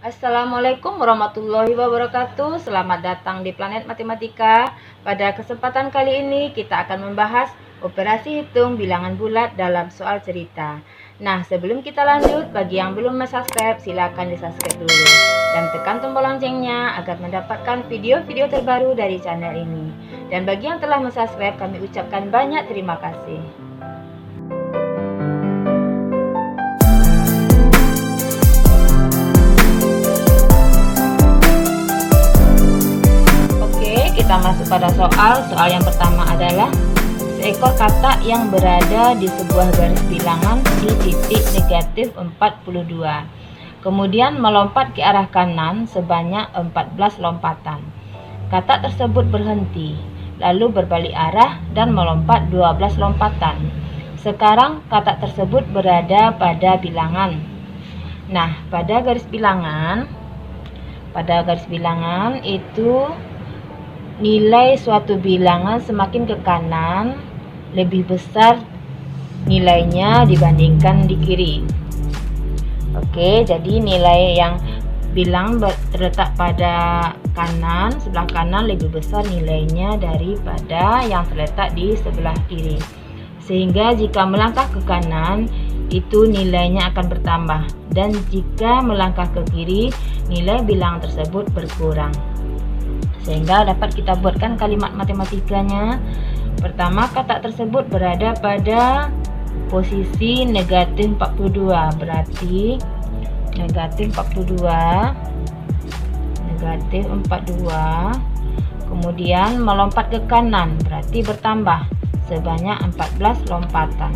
Assalamualaikum warahmatullahi wabarakatuh. Selamat datang di Planet Matematika. Pada kesempatan kali ini kita akan membahas operasi hitung bilangan bulat dalam soal cerita. Nah, sebelum kita lanjut, bagi yang belum subscribe, silakan di-subscribe dulu dan tekan tombol loncengnya agar mendapatkan video-video terbaru dari channel ini. Dan bagi yang telah subscribe, kami ucapkan banyak terima kasih. Kita masuk pada soal yang pertama adalah seekor katak yang berada di sebuah garis bilangan di titik negatif 42 kemudian melompat ke arah kanan sebanyak 14 lompatan. Katak tersebut berhenti lalu berbalik arah dan melompat 12 lompatan. Sekarang katak tersebut berada pada bilangan. Nah, pada garis bilangan itu nilai suatu bilangan semakin ke kanan lebih besar nilainya dibandingkan di kiri. Oke, jadi nilai yang terletak pada kanan, sebelah kanan lebih besar nilainya daripada yang terletak di sebelah kiri. Sehingga jika melangkah ke kanan itu nilainya akan bertambah, dan jika melangkah ke kiri nilai bilangan tersebut berkurang. Sehingga dapat kita buatkan kalimat matematikanya. Pertama, katak tersebut berada pada posisi negatif 42, berarti negatif 42, kemudian melompat ke kanan, berarti bertambah sebanyak 14 lompatan,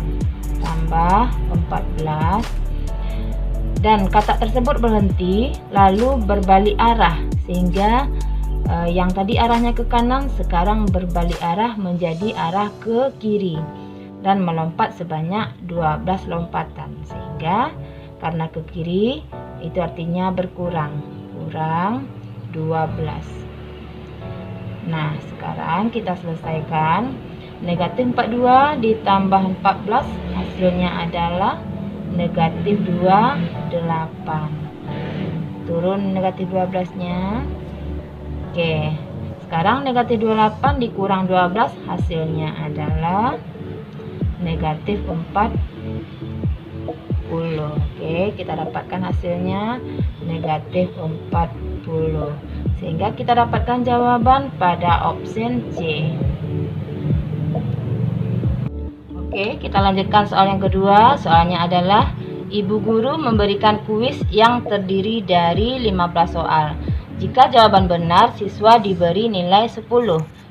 tambah 14, dan katak tersebut berhenti lalu berbalik arah, sehingga yang tadi arahnya ke kanan sekarang berbalik arah menjadi arah ke kiri dan melompat sebanyak 12 lompatan. Sehingga karena ke kiri itu artinya kurang 12. Nah, sekarang kita selesaikan. Negatif 42 ditambah 14 hasilnya adalah negatif 28. Turun negatif 12 nya. Oke, sekarang negatif 28 dikurang 12 hasilnya adalah negatif 40. Oke, kita dapatkan hasilnya negatif 40. Sehingga kita dapatkan jawaban pada opsi C. Oke, kita lanjutkan soal yang kedua. Soalnya adalah ibu guru memberikan kuis yang terdiri dari 15 soal. Jika jawaban benar, siswa diberi nilai 10.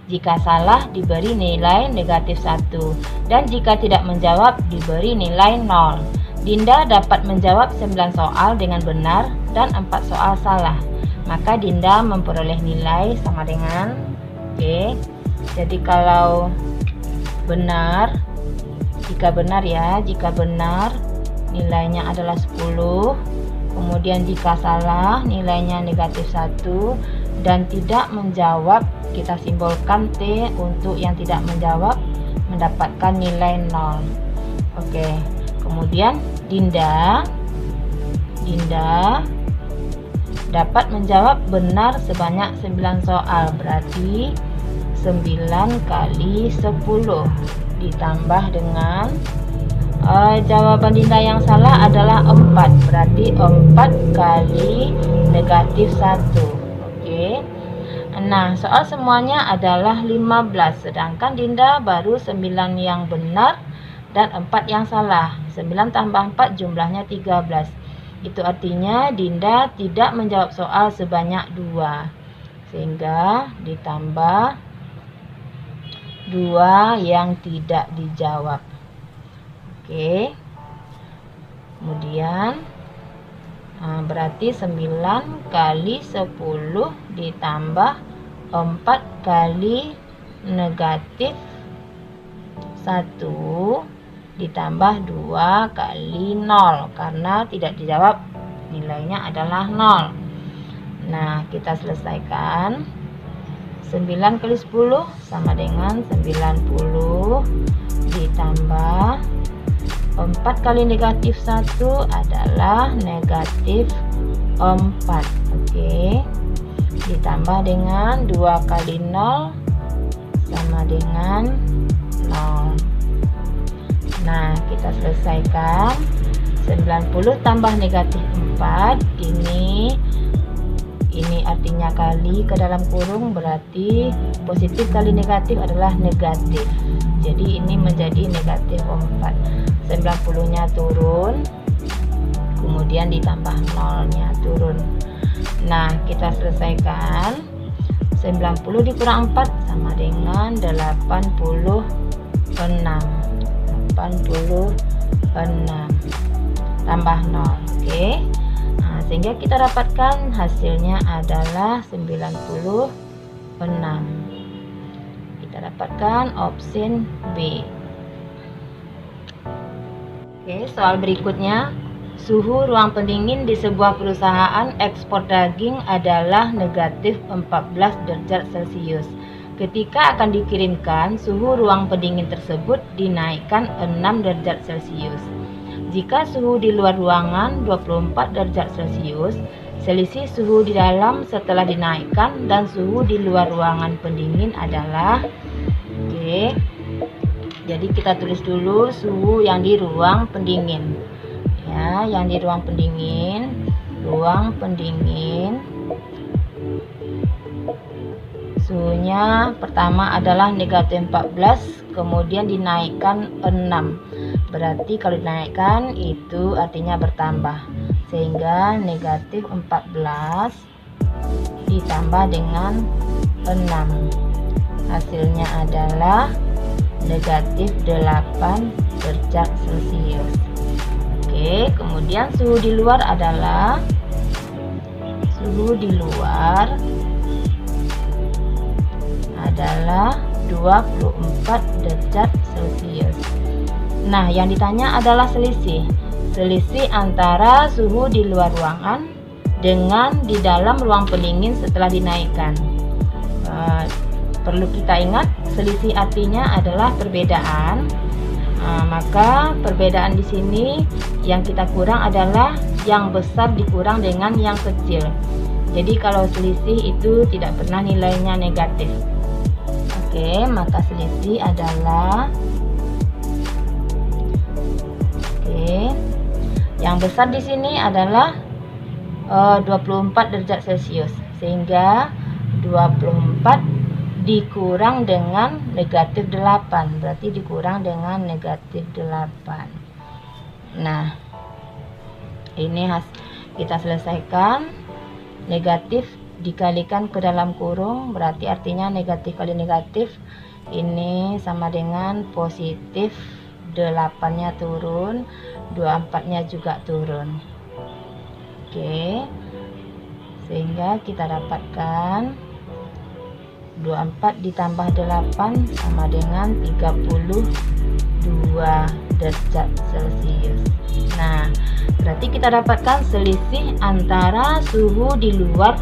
Jika salah, diberi nilai negatif 1. Dan jika tidak menjawab, diberi nilai 0. Dinda dapat menjawab 9 soal dengan benar dan 4 soal salah. Maka Dinda memperoleh nilai sama dengan Oke. Jadi kalau benar, jika benar nilainya adalah 10. Kemudian jika salah nilainya negatif 1, dan tidak menjawab kita simbolkan T untuk yang tidak menjawab mendapatkan nilai 0. Oke, kemudian Dinda dapat menjawab benar sebanyak 9 soal, berarti 9 kali 10 ditambah dengan jawaban Dinda yang salah adalah 4, berarti 4 kali negatif 1. Oke. Nah, soal semuanya adalah 15, sedangkan Dinda baru 9 yang benar dan 4 yang salah. 9 tambah 4 jumlahnya 13. Itu artinya Dinda tidak menjawab soal sebanyak 2. Sehingga ditambah 2 yang tidak dijawab. Oke, kemudian berarti 9 kali 10 ditambah 4 kali negatif 1 ditambah 2 kali 0, karena tidak dijawab nilainya adalah 0. Nah, kita selesaikan. 9 kali 10 sama dengan 90 ditambah 4 kali negatif 1 adalah negatif 4. Oke. Ditambah dengan 2 kali 0 sama dengan 0. Nah, kita selesaikan. 90 tambah negatif 4, ini artinya kali ke dalam kurung, berarti positif kali negatif adalah negatif. Jadi ini menjadi negatif 4. 90 nya turun, kemudian ditambah 0 nya turun. Nah, kita selesaikan. 90 dikurang 4 sama dengan 86. 86 tambah 0. Oke. Nah, sehingga kita dapatkan hasilnya adalah 96. Kita dapatkan opsi B. Oke, soal berikutnya. Suhu ruang pendingin di sebuah perusahaan ekspor daging adalah negatif 14 derajat Celcius. Ketika akan dikirimkan, suhu ruang pendingin tersebut dinaikkan 6 derajat Celcius. Jika suhu di luar ruangan 24 derajat Celcius, selisih suhu di dalam setelah dinaikkan dan suhu di luar ruangan pendingin adalah Oke. Jadi kita tulis dulu suhu yang di ruang pendingin. Ya, yang di ruang pendingin. Suhunya pertama adalah negatif 14, kemudian dinaikkan 6. Berarti kalau dinaikkan itu artinya bertambah. Sehingga negatif 14 ditambah dengan 6. Hasilnya adalah negatif 8 derajat Celcius. Oke, kemudian suhu di luar adalah 24 derajat Celcius. Nah, yang ditanya adalah selisih antara suhu di luar ruangan dengan di dalam ruang pendingin setelah dinaikkan. Perlu kita ingat, selisih artinya adalah perbedaan. Maka perbedaan di sini yang kita kurang adalah yang besar dikurang dengan yang kecil. Jadi kalau selisih itu tidak pernah nilainya negatif. Oke, maka selisih adalah yang besar di sini adalah 24 derajat Celcius, sehingga 24 dikurang dengan negatif 8, berarti dikurang dengan negatif 8. Nah, ini kita selesaikan. Negatif dikalikan ke dalam kurung, berarti artinya negatif kali negatif ini sama dengan positif. 8-nya turun, 24-nya juga turun. Oke, sehingga kita dapatkan 24 ditambah 8 sama dengan 32 derajat Celcius. Nah, berarti kita dapatkan selisih antara suhu di luar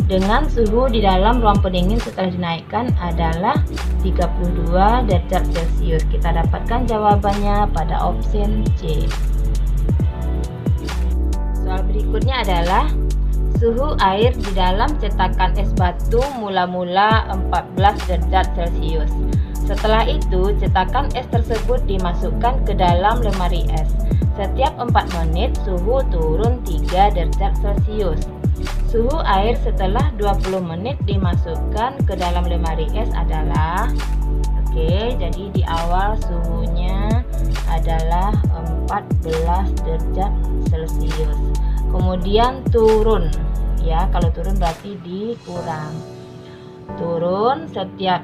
dengan suhu di dalam ruang pendingin setelah dinaikkan adalah 32 derajat Celcius. Kita dapatkan jawabannya pada opsi C. Soal berikutnya adalah suhu air di dalam cetakan es batu mula-mula 14 derajat Celcius. Setelah itu, cetakan es tersebut dimasukkan ke dalam lemari es. Setiap 4 menit, suhu turun 3 derajat Celcius. Suhu air setelah 20 menit dimasukkan ke dalam lemari es adalah jadi di awal suhunya adalah 14 derajat Celcius. Kemudian turun, ya, kalau turun berarti dikurang. Turun setiap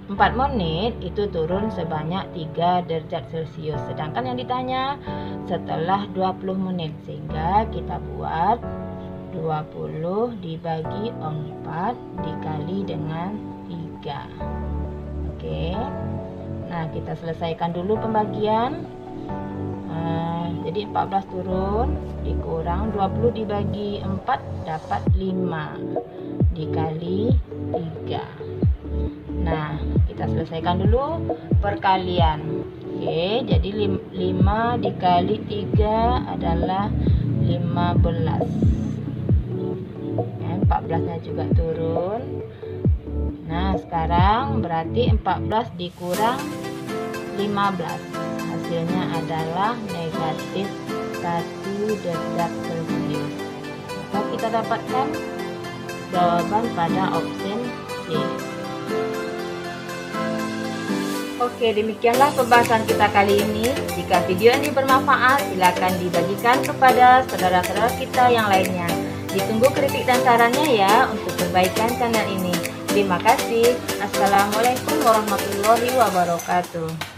4 menit itu turun sebanyak 3 derajat Celcius. Sedangkan yang ditanya setelah 20 menit, sehingga kita buat 20 dibagi 4 dikali dengan 3. Oke. Nah, kita selesaikan dulu pembagian. Jadi 14 turun dikurang 20 dibagi 4 dapat 5 dikali 3. Nah, kita selesaikan dulu perkalian. Oke, jadi 5 dikali 3 adalah 15. 15-nya juga turun. Nah, sekarang berarti 14 dikurang 15. Hasilnya adalah negatif 1 derajat Celcius. Maka kita dapatkan jawaban pada opsi C. Oke, demikianlah pembahasan kita kali ini. Jika video ini bermanfaat, silakan dibagikan kepada saudara-saudara kita yang lainnya. Ditunggu kritik dan sarannya ya untuk perbaikan channel ini. Terima kasih. Assalamualaikum warahmatullahi wabarakatuh.